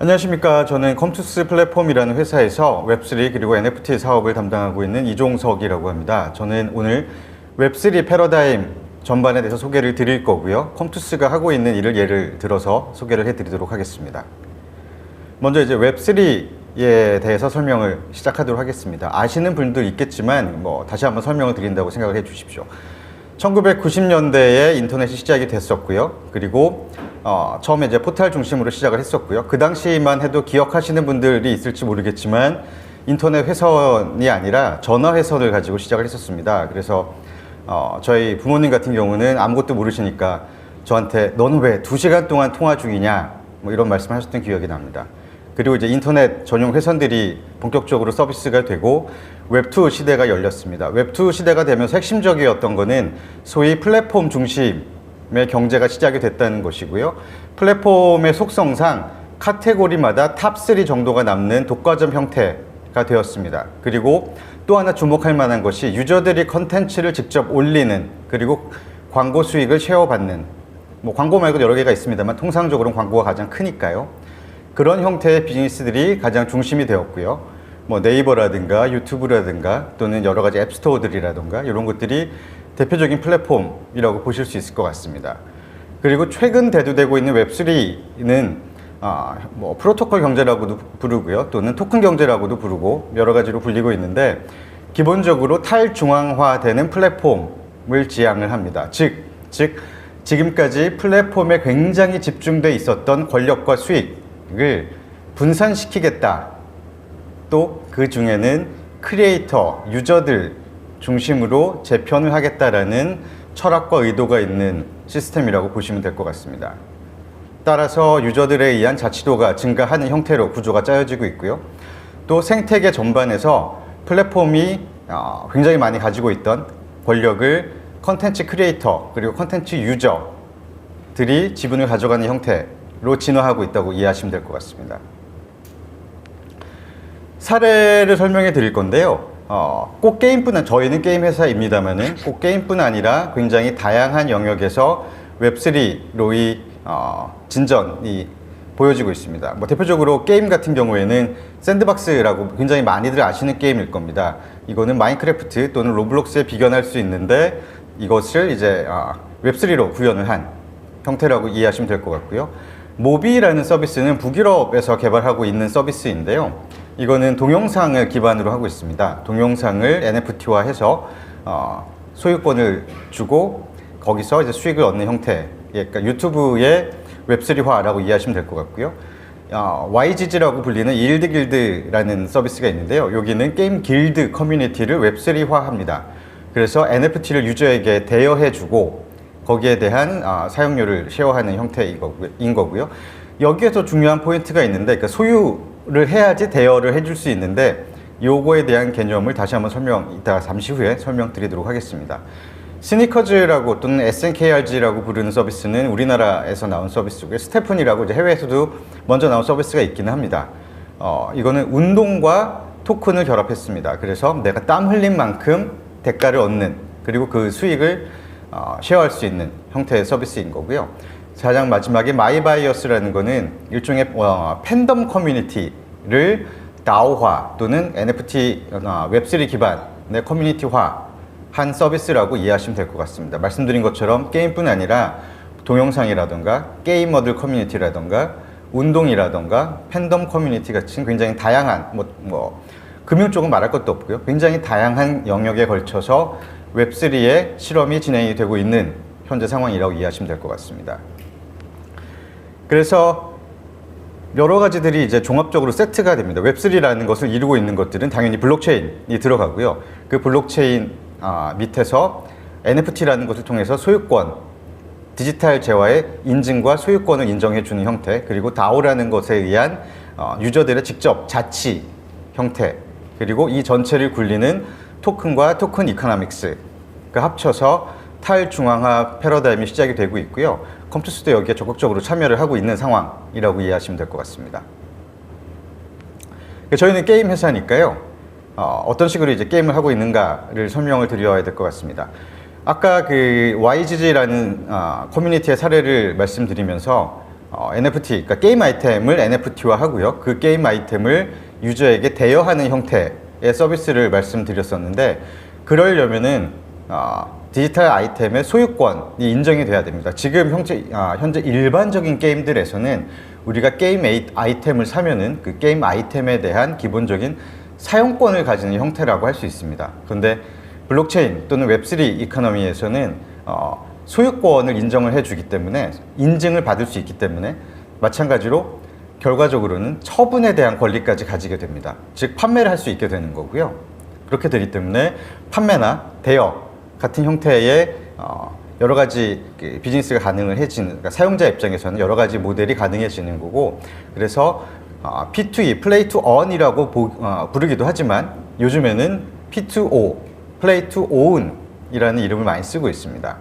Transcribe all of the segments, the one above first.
안녕하십니까. 저는 컴투스 플랫폼이라는 회사에서 웹3 그리고 NFT 사업을 담당하고 있는 이종석이라고 합니다. 저는 오늘 웹3 패러다임 전반에 대해서 소개를 드릴 거고요. 컴투스가 하고 있는 일을 예를 들어서 소개를 해드리도록 하겠습니다. 먼저 이제 웹3에 대해서 설명을 시작하도록 하겠습니다. 아시는 분들 있겠지만 다시 한번 설명을 드린다고 생각을 해 주십시오. 1990년대에 인터넷이 시작이 됐었고요. 그리고 처음에 이제 포털 중심으로 시작을 했었고요. 그 당시만 해도 기억하시는 분들이 있을지 모르겠지만 인터넷 회선이 아니라 전화 회선을 가지고 시작을 했었습니다. 그래서 저희 부모님 같은 경우는 아무것도 모르시니까 저한테 너는 왜 2시간 동안 통화 중이냐 이런 말씀을 하셨던 기억이 납니다. 그리고 이제 인터넷 전용 회선들이 본격적으로 서비스가 되고 웹2 시대가 열렸습니다. 웹2 시대가 되면서 핵심적이었던 거는 소위 플랫폼 중심의 경제가 시작이 됐다는 것이고요. 플랫폼의 속성상 카테고리마다 탑3 정도가 남는 독과점 형태가 되었습니다. 그리고 또 하나 주목할 만한 것이 유저들이 컨텐츠를 직접 올리는, 그리고 광고 수익을 쉐어받는, 광고 말고 여러 개가 있습니다만 통상적으로는 광고가 가장 크니까요. 그런 형태의 비즈니스들이 가장 중심이 되었고요. 네이버라든가 유튜브라든가 또는 여러 가지 앱스토어들이라든가 이런 것들이 대표적인 플랫폼이라고 보실 수 있을 것 같습니다. 그리고 최근 대두되고 있는 웹3는 프로토콜 경제라고도 부르고요. 또는 토큰 경제라고도 부르고 여러 가지로 불리고 있는데, 기본적으로 탈중앙화되는 플랫폼을 지향을 합니다. 즉 지금까지 플랫폼에 굉장히 집중돼 있었던 권력과 수익을 분산시키겠다. 또 그 중에는 크리에이터, 유저들 중심으로 재편을 하겠다라는 철학과 의도가 있는 시스템이라고 보시면 될 것 같습니다. 따라서 유저들에 의한 자치도가 증가하는 형태로 구조가 짜여지고 있고요. 또 생태계 전반에서 플랫폼이 굉장히 많이 가지고 있던 권력을 컨텐츠 크리에이터 그리고 컨텐츠 유저들이 지분을 가져가는 형태로 진화하고 있다고 이해하시면 될 것 같습니다. 사례를 설명해 드릴 건데요. 꼭 저희는 게임 회사입니다만은 꼭 게임뿐 아니라 굉장히 다양한 영역에서 웹3로 이 진전이 보여지고 있습니다. 대표적으로 게임 같은 경우에는 샌드박스라고 굉장히 많이들 아시는 게임일 겁니다. 이거는 마인크래프트 또는 로블록스에 비견할 수 있는데 이것을 이제 웹3로 구현을 한 형태라고 이해하시면 될 것 같고요. 모비라는 서비스는 북유럽에서 개발하고 있는 서비스인데요. 이거는 동영상을 기반으로 하고 있습니다. 동영상을 NFT화해서 소유권을 주고 거기서 이제 수익을 얻는 형태, 그러니까 유튜브의 웹3화라고 이해하시면 될 것 같고요. YGG라고 불리는 일드길드라는 서비스가 있는데요. 여기는 게임 길드 커뮤니티를 웹3화합니다. 그래서 NFT를 유저에게 대여해주고 거기에 대한 사용료를 쉐어하는 형태인 거고요. 여기에서 중요한 포인트가 있는데, 그러니까 소유를 해야지 대여를 해줄 수 있는데, 요거에 대한 개념을 다시 한번 이따가 잠시 후에 설명드리도록 하겠습니다. 스니커즈라고 또는 SNKRG라고 부르는 서비스는 우리나라에서 나온 서비스고요. 스테픈이라고 이제 해외에서도 먼저 나온 서비스가 있기는 합니다. 이거는 운동과 토큰을 결합했습니다. 그래서 내가 땀 흘린 만큼 대가를 얻는, 그리고 그 수익을 쉐어할 수 있는 형태의 서비스인 거고요. 가장 마지막에 마이바이어스라는 거는 일종의 팬덤 커뮤니티를 DAO화 또는 NFT 웹3 기반의 커뮤니티화 한 서비스라고 이해하시면 될 것 같습니다. 말씀드린 것처럼 게임뿐 아니라 동영상이라던가 게이머들 커뮤니티라던가 운동이라던가 팬덤 커뮤니티 같은 굉장히 다양한 금융 쪽은 말할 것도 없고요. 굉장히 다양한 영역에 걸쳐서 웹3의 실험이 진행이 되고 있는 현재 상황이라고 이해하시면 될 것 같습니다. 그래서 여러 가지들이 이제 종합적으로 세트가 됩니다. 웹3라는 것을 이루고 있는 것들은 당연히 블록체인이 들어가고요. 그 블록체인 밑에서 NFT라는 것을 통해서 소유권, 디지털 재화의 인증과 소유권을 인정해주는 형태, 그리고 DAO라는 것에 의한 유저들의 직접 자치 형태, 그리고 이 전체를 굴리는 토큰과 토큰 이코노믹스가 합쳐서 탈중앙화 패러다임이 시작이 되고 있고요. 컴투스도 여기에 적극적으로 참여를 하고 있는 상황이라고 이해하시면 될 것 같습니다. 저희는 게임 회사니까요. 어떤 식으로 이제 게임을 하고 있는가를 설명을 드려야 될 것 같습니다. 아까 그 YGG라는 커뮤니티의 사례를 말씀드리면서 NFT, 그러니까 게임 아이템을 NFT화 하고요. 그 게임 아이템을 유저에게 대여하는 형태의 서비스를 말씀드렸었는데, 그러려면은 디지털 아이템의 소유권이 인정이 돼야 됩니다. 지금 현재 일반적인 게임들에서는 우리가 게임 아이템을 사면은 그 게임 아이템에 대한 기본적인 사용권을 가지는 형태라고 할 수 있습니다. 그런데 블록체인 또는 웹3 이코노미에서는 소유권을 인정을 해주기 때문에, 인증을 받을 수 있기 때문에, 마찬가지로 결과적으로는 처분에 대한 권리까지 가지게 됩니다. 즉 판매를 할 수 있게 되는 거고요. 그렇게 되기 때문에 판매나 대여 같은 형태의 여러 가지 비즈니스가 가능해지는, 그러니까 사용자 입장에서는 여러 가지 모델이 가능해지는 거고, 그래서 P2E, Play to Earn이라고 부르기도 하지만 요즘에는 P2O, Play to Own이라는 이름을 많이 쓰고 있습니다.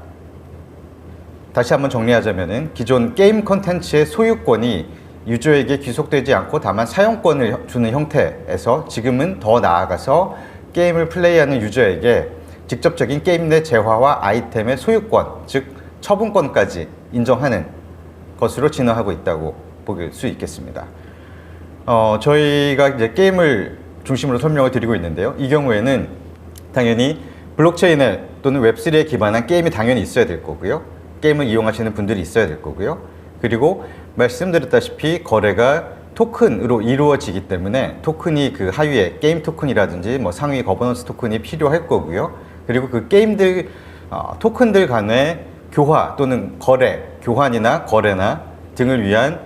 다시 한번 정리하자면은, 기존 게임 콘텐츠의 소유권이 유저에게 귀속되지 않고 다만 사용권을 주는 형태에서, 지금은 더 나아가서 게임을 플레이하는 유저에게 직접적인 게임 내 재화와 아이템의 소유권, 즉 처분권까지 인정하는 것으로 진화하고 있다고 볼 수 있겠습니다. 저희가 이제 게임을 중심으로 설명을 드리고 있는데요. 이 경우에는 당연히 블록체인에 또는 웹3에 기반한 게임이 당연히 있어야 될 거고요. 게임을 이용하시는 분들이 있어야 될 거고요. 그리고 말씀드렸다시피 거래가 토큰으로 이루어지기 때문에 토큰이 그 하위에 게임 토큰이라든지 뭐 상위 거버넌스 토큰이 필요할 거고요. 그리고 그 게임들 토큰들 간의 교화 또는 거래, 교환이나 거래나 등을 위한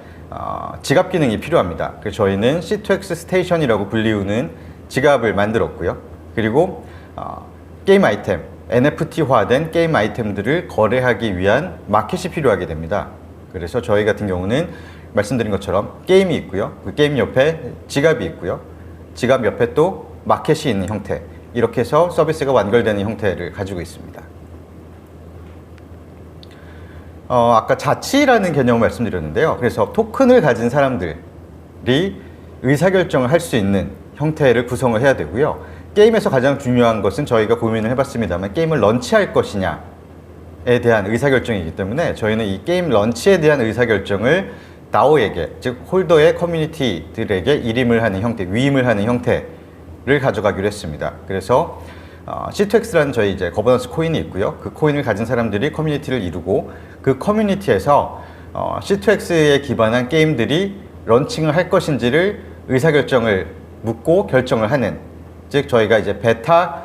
지갑 기능이 필요합니다. 그래서 저희는 C2X 스테이션이라고 불리우는 지갑을 만들었고요. 그리고 게임 아이템, NFT화된 게임 아이템들을 거래하기 위한 마켓이 필요하게 됩니다. 그래서 저희 같은 경우는 말씀드린 것처럼 게임이 있고요. 그 게임 옆에 지갑이 있고요. 지갑 옆에 또 마켓이 있는 형태, 이렇게 해서 서비스가 완결되는 형태를 가지고 있습니다. 아까 자치라는 개념을 말씀드렸는데요. 그래서 토큰을 가진 사람들이 의사결정을 할 수 있는 형태를 구성을 해야 되고요. 게임에서 가장 중요한 것은 저희가 고민을 해봤습니다만, 게임을 런치할 것이냐에 대한 의사결정이기 때문에 저희는 이 게임 런치에 대한 의사결정을 DAO에게, 즉 홀더의 커뮤니티들에게 일임을 하는 형태, 위임을 하는 형태를 가져가기로 했습니다. 그래서 C2X라는 저희 이제 거버넌스 코인이 있고요. 그 코인을 가진 사람들이 커뮤니티를 이루고, 그 커뮤니티에서 C2X에 기반한 게임들이 런칭을 할 것인지를 의사결정을 묻고 결정을 하는, 즉 저희가 이제 베타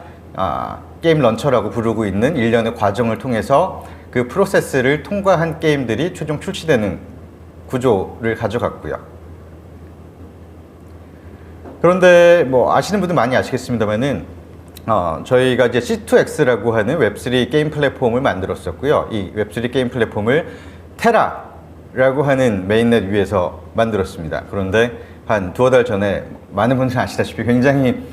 게임 런처라고 부르고 있는 일련의 과정을 통해서 그 프로세스를 통과한 게임들이 최종 출시되는 구조를 가져갔고요. 그런데 뭐 아시는 분들 많이 아시겠습니다만은 저희가 이제 C2X라고 하는 웹3 게임 플랫폼을 만들었었고요. 이 웹3 게임 플랫폼을 테라라고 하는 메인넷 위에서 만들었습니다. 그런데 한 두어 달 전에 많은 분들이 아시다시피 굉장히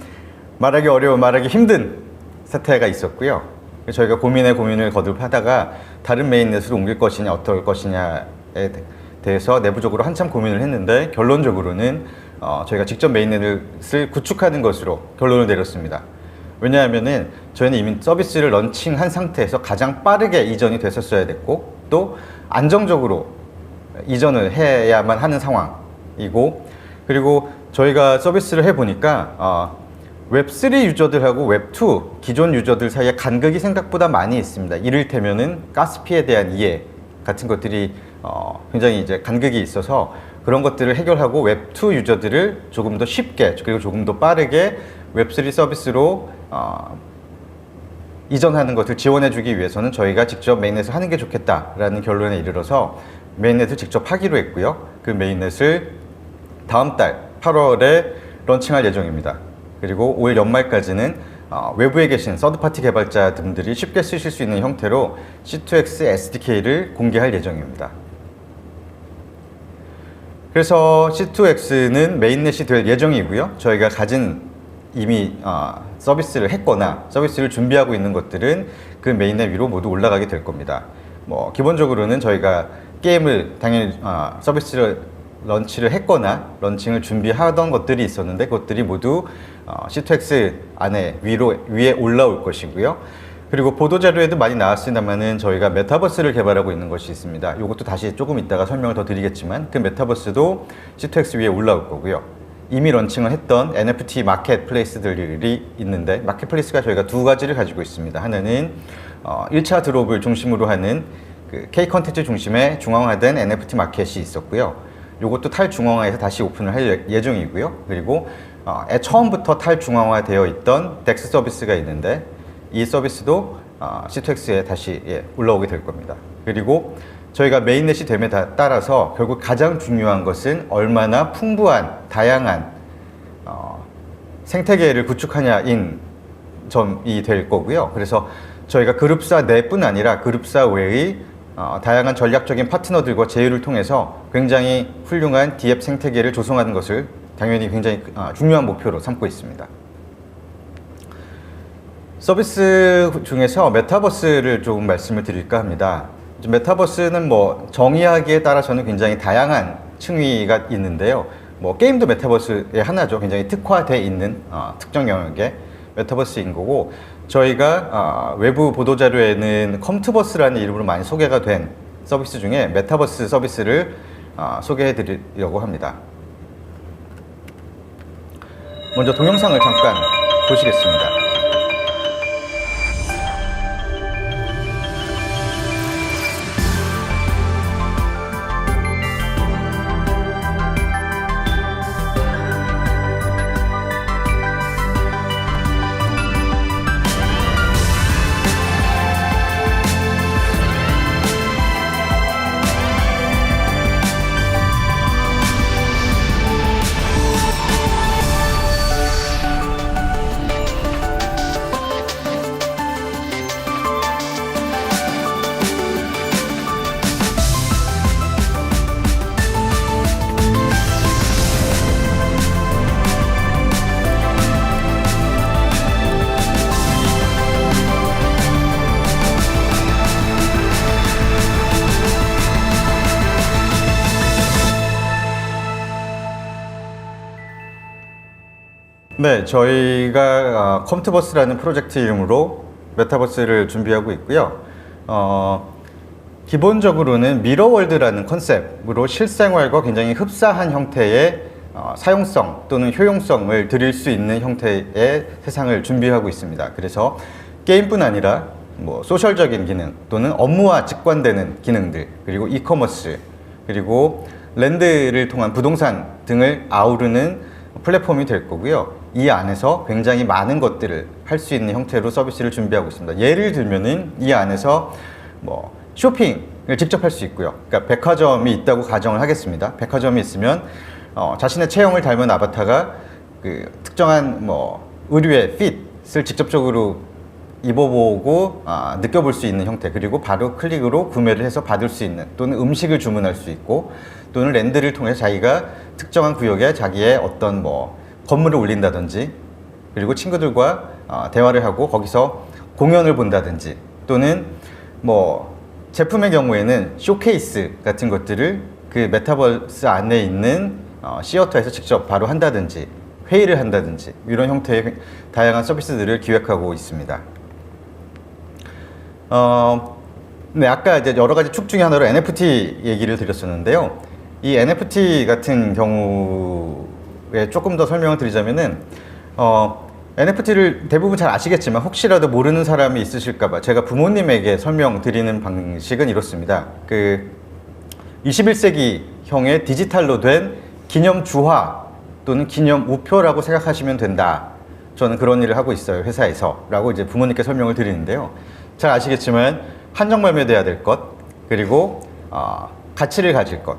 말하기 어려운, 말하기 힘든 사태가 있었고요. 저희가 고민을 거듭하다가 다른 메인넷으로 옮길 것이냐 어떨 것이냐에 대해서 내부적으로 한참 고민을 했는데, 결론적으로는 저희가 직접 메인넷을 구축하는 것으로 결론을 내렸습니다. 왜냐하면은 저희는 이미 서비스를 런칭한 상태에서 가장 빠르게 이전이 됐었어야 됐고, 또 안정적으로 이전을 해야만 하는 상황이고, 그리고 저희가 서비스를 해보니까 웹3 유저들하고 웹2 기존 유저들 사이에 간극이 생각보다 많이 있습니다. 이를테면은 가스피에 대한 이해 같은 것들이 굉장히 이제 간극이 있어서, 그런 것들을 해결하고 웹2 유저들을 조금 더 쉽게 그리고 조금 더 빠르게 웹3 서비스로 이전하는 것을 지원해주기 위해서는 저희가 직접 메인넷을 하는 게 좋겠다라는 결론에 이르러서 메인넷을 직접 하기로 했고요. 그 메인넷을 다음 달 8월에 런칭할 예정입니다. 그리고 올 연말까지는 외부에 계신 서드파티 개발자분들이 쉽게 쓰실 수 있는 형태로 C2X SDK를 공개할 예정입니다. 그래서 C2X는 메인넷이 될 예정이고요. 저희가 가진 이미 서비스를 했거나 서비스를 준비하고 있는 것들은 그 메인넷 위로 모두 올라가게 될 겁니다. 뭐 기본적으로는 저희가 게임을 당연히 서비스를 런치를 했거나 런칭을 준비하던 것들이 있었는데, 그것들이 모두 C2X 안에 위에 올라올 것이고요. 그리고 보도자료에도 많이 나왔습니다만은 저희가 메타버스를 개발하고 있는 것이 있습니다. 이것도 다시 조금 이따가 설명을 더 드리겠지만 그 메타버스도 C2X 위에 올라올 거고요. 이미 런칭을 했던 NFT 마켓플레이스들이 있는데, 마켓플레이스가 저희가 두 가지를 가지고 있습니다. 하나는 1차 드롭을 중심으로 하는 그 K 컨텐츠 중심의 중앙화된 NFT 마켓이 있었고요. 이것도 탈중앙화해서 다시 오픈을 할 예정이고요. 그리고 처음부터 탈중앙화되어 있던 덱스 서비스가 있는데, 이 서비스도 C2X에 다시 올라오게 될 겁니다. 그리고 저희가 메인넷이 됨에 따라서 결국 가장 중요한 것은 얼마나 풍부한 다양한 생태계를 구축하냐인 점이 될 거고요. 그래서 저희가 그룹사 내뿐 아니라 그룹사 외의 다양한 전략적인 파트너들과 제휴를 통해서 굉장히 훌륭한 DApp 생태계를 조성하는 것을 당연히 굉장히 중요한 목표로 삼고 있습니다. 서비스 중에서 메타버스를 조금 말씀을 드릴까 합니다. 메타버스는 뭐 정의하기에 따라서는 굉장히 다양한 층위가 있는데요. 뭐 게임도 메타버스의 하나죠. 굉장히 특화되어 있는 특정 영역의 메타버스인 거고, 저희가 외부 보도자료에는 컴투버스라는 이름으로 많이 소개가 된 서비스 중에 메타버스 서비스를 소개해 드리려고 합니다. 먼저 동영상을 잠깐 보시겠습니다. 네, 저희가 컴투버스라는 프로젝트 이름으로 메타버스를 준비하고 있고요. 기본적으로는 미러월드라는 컨셉으로 실생활과 굉장히 흡사한 형태의 사용성 또는 효용성을 드릴 수 있는 형태의 세상을 준비하고 있습니다. 그래서 게임뿐 아니라 뭐 소셜적인 기능 또는 업무와 직관되는 기능들, 그리고 이커머스, 그리고 랜드를 통한 부동산 등을 아우르는 플랫폼이 될 거고요. 이 안에서 굉장히 많은 것들을 할 수 있는 형태로 서비스를 준비하고 있습니다. 예를 들면은 이 안에서 뭐 쇼핑을 직접 할 수 있고요. 그러니까 백화점이 있다고 가정을 하겠습니다. 백화점이 있으면 자신의 체형을 닮은 아바타가 그 특정한 뭐 의류의 핏을 직접적으로 입어보고 느껴볼 수 있는 형태, 그리고 바로 클릭으로 구매를 해서 받을 수 있는, 또는 음식을 주문할 수 있고, 또는 랜드를 통해서 자기가 특정한 구역에 자기의 어떤 뭐 건물을 올린다든지, 그리고 친구들과 대화를 하고 거기서 공연을 본다든지, 또는 뭐 제품의 경우에는 쇼케이스 같은 것들을 그 메타버스 안에 있는 시어터에서 직접 바로 한다든지, 회의를 한다든지, 이런 형태의 다양한 서비스들을 기획하고 있습니다. 네, 아까 이제 여러 가지 축 중에 하나로 NFT 얘기를 드렸었는데요. 이 NFT 같은 경우에 조금 더 설명을 드리자면은, NFT를 대부분 잘 아시겠지만 혹시라도 모르는 사람이 있으실까봐 제가 부모님에게 설명드리는 방식은 이렇습니다. 그 21세기형의 디지털로 된 기념 주화 또는 기념 우표라고 생각하시면 된다. 저는 그런 일을 하고 있어요, 회사에서. 라고 이제 부모님께 설명을 드리는데요. 잘 아시겠지만 한정 발매돼야 될 것, 그리고 가치를 가질 것,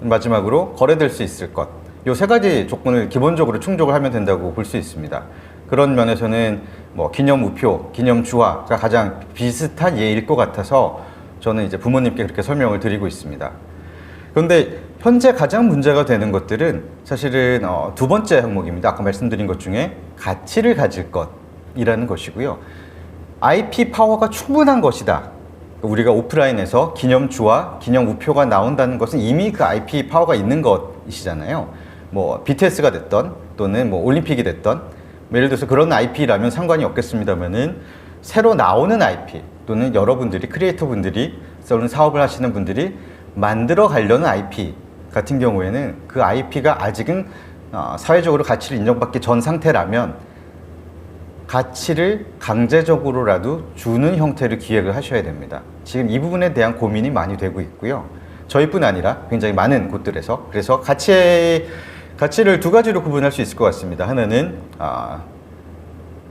마지막으로 거래될 수 있을 것, 요 세 가지 조건을 기본적으로 충족을 하면 된다고 볼 수 있습니다. 그런 면에서는 뭐 기념 우표, 기념 주화가 가장 비슷한 예일 것 같아서 저는 이제 부모님께 그렇게 설명을 드리고 있습니다. 그런데 현재 가장 문제가 되는 것들은 사실은 두 번째 항목입니다. 아까 말씀드린 것 중에 가치를 가질 것이라는 것이고요. IP 파워가 충분한 것이다. 우리가 오프라인에서 기념주와 기념우표가 나온다는 것은 이미 그 IP 파워가 있는 것이잖아요. 뭐 BTS가 됐던, 또는 뭐 올림픽이 됐던, 예를 들어서 그런 IP라면 상관이 없겠습니다만은 새로 나오는 IP 또는 여러분들이 크리에이터 분들이 또는 사업을 하시는 분들이 만들어 가려는 IP 같은 경우에는 그 IP가 아직은 사회적으로 가치를 인정받기 전 상태라면 가치를 강제적으로라도 주는 형태를 기획을 하셔야 됩니다. 지금 이 부분에 대한 고민이 많이 되고 있고요. 저희뿐 아니라 굉장히 많은 곳들에서. 그래서 가치를 두 가지로 구분할 수 있을 것 같습니다. 하나는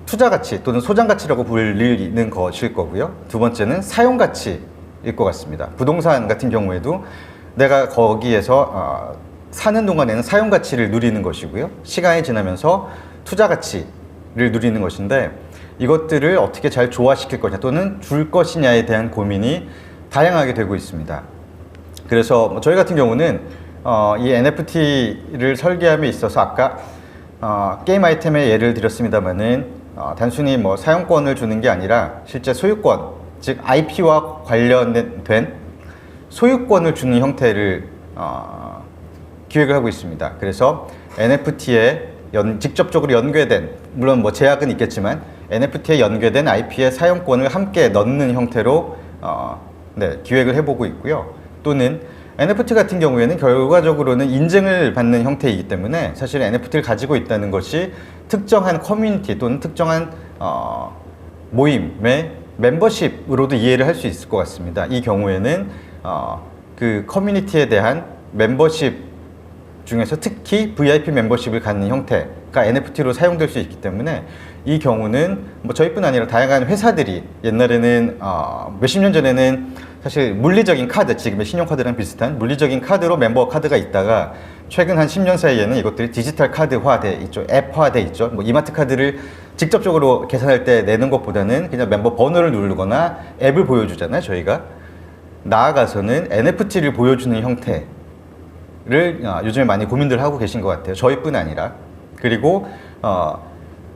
투자 가치 또는 소장 가치라고 불리는 것일 거고요. 두 번째는 사용 가치일 것 같습니다. 부동산 같은 경우에도 내가 거기에서 사는 동안에는 사용 가치를 누리는 것이고요. 시간이 지나면서 투자 가치를 누리는 것인데 이것들을 어떻게 잘 조화시킬 거냐 또는 줄 것이냐에 대한 고민이 다양하게 되고 있습니다. 그래서 저희 같은 경우는 이 NFT를 설계함에 있어서 아까 게임 아이템의 예를 들었습니다만은 단순히 뭐 사용권을 주는 게 아니라 실제 소유권, 즉 IP와 관련된 소유권을 주는 형태를 기획을 하고 있습니다. 그래서 NFT에 직접적으로 연계된, 물론 뭐 제약은 있겠지만 NFT에 연계된 IP의 사용권을 함께 넣는 형태로 기획을 해보고 있고요. 또는 NFT 같은 경우에는 결과적으로는 인증을 받는 형태이기 때문에 사실 NFT를 가지고 있다는 것이 특정한 커뮤니티 또는 특정한 모임의 멤버십으로도 이해를 할 수 있을 것 같습니다. 이 경우에는 그 커뮤니티에 대한 멤버십 중에서 특히 VIP 멤버십을 갖는 형태가 NFT로 사용될 수 있기 때문에 이 경우는 뭐 저희뿐 아니라 다양한 회사들이 옛날에는 몇십 년 전에는 사실 물리적인 카드, 지금의 신용카드랑 비슷한 물리적인 카드로 멤버 카드가 있다가 최근 한 10년 사이에는 이것들이 디지털 카드화돼 있죠. 앱화돼 있죠. 뭐 이마트 카드를 직접적으로 계산할 때 내는 것보다는 그냥 멤버 번호를 누르거나 앱을 보여주잖아요. 저희가 나아가서는 NFT를 보여주는 형태를 요즘에 많이 고민들 하고 계신 것 같아요. 저희뿐 아니라. 그리고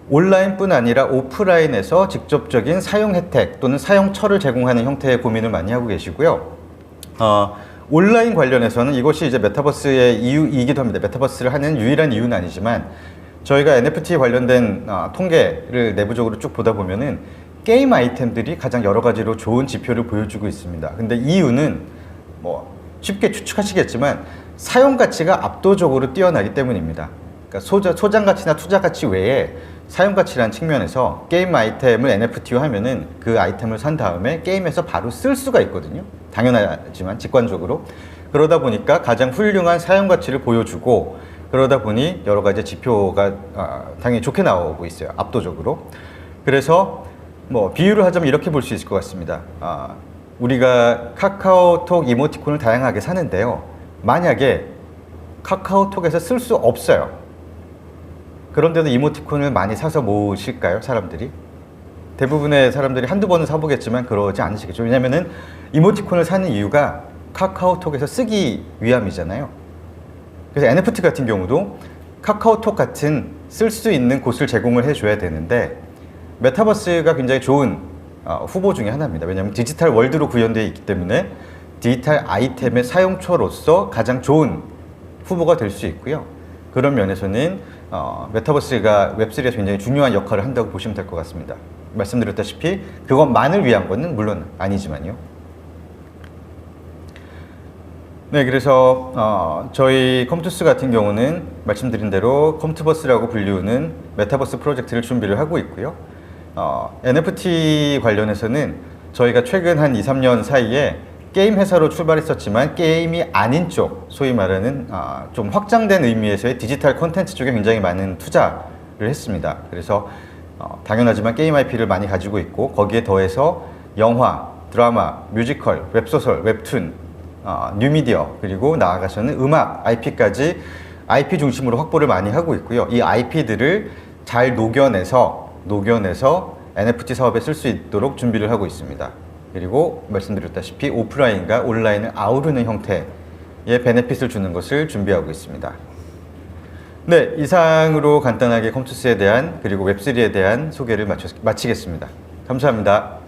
온라인뿐 아니라 오프라인에서 직접적인 사용 혜택 또는 사용처를 제공하는 형태의 고민을 많이 하고 계시고요. 온라인 관련해서는 이것이 이제 메타버스의 이유이기도 합니다. 메타버스를 하는 유일한 이유는 아니지만 저희가 NFT 관련된 통계를 내부적으로 쭉 보다 보면은 게임 아이템들이 가장 여러 가지로 좋은 지표를 보여주고 있습니다. 근데 이유는 뭐 쉽게 추측하시겠지만 사용 가치가 압도적으로 뛰어나기 때문입니다. 그러니까 소장 가치나 투자 가치 외에 사용 가치라는 측면에서 게임 아이템을 NFT화 하면은 그 아이템을 산 다음에 게임에서 바로 쓸 수가 있거든요. 당연하지만 직관적으로. 그러다 보니까 가장 훌륭한 사용 가치를 보여주고 그러다 보니 여러 가지 지표가 당연히 좋게 나오고 있어요. 압도적으로. 그래서 뭐 비유를 하자면 이렇게 볼 수 있을 것 같습니다. 우리가 카카오톡 이모티콘을 다양하게 사는데요. 만약에 카카오톡에서 쓸 수 없어요. 그런데도 이모티콘을 많이 사서 모으실까요? 사람들이? 대부분의 사람들이 한두 번은 사보겠지만 그러지 않으시겠죠. 왜냐면은 이모티콘을 사는 이유가 카카오톡에서 쓰기 위함이잖아요. 그래서 NFT 같은 경우도 카카오톡 같은 쓸 수 있는 곳을 제공을 해줘야 되는데 메타버스가 굉장히 좋은 후보 중에 하나입니다. 왜냐하면 디지털 월드로 구현되어 있기 때문에 디지털 아이템의 사용처로서 가장 좋은 후보가 될 수 있고요. 그런 면에서는 메타버스가 웹3에서 굉장히 중요한 역할을 한다고 보시면 될 것 같습니다. 말씀드렸다시피 그것만을 위한 것은 물론 아니지만요. 네, 그래서 저희 컴투스 같은 경우는 말씀드린 대로 컴투버스라고 불리우는 메타버스 프로젝트를 준비를 하고 있고요. NFT 관련해서는 저희가 최근 한 2, 3년 사이에 게임 회사로 출발했었지만 게임이 아닌 쪽, 소위 말하는 좀 확장된 의미에서의 디지털 콘텐츠 쪽에 굉장히 많은 투자를 했습니다. 그래서 당연하지만 게임 IP를 많이 가지고 있고 거기에 더해서 영화, 드라마, 뮤지컬, 웹소설, 웹툰, 뉴미디어 그리고 나아가서는 음악 IP까지 IP 중심으로 확보를 많이 하고 있고요. 이 IP들을 잘 녹여내서 NFT 사업에 쓸 수 있도록 준비를 하고 있습니다. 그리고 말씀드렸다시피 오프라인과 온라인을 아우르는 형태의 베네핏을 주는 것을 준비하고 있습니다. 네, 이상으로 간단하게 컴투스에 대한 그리고 웹3에 대한 소개를 마치겠습니다. 감사합니다.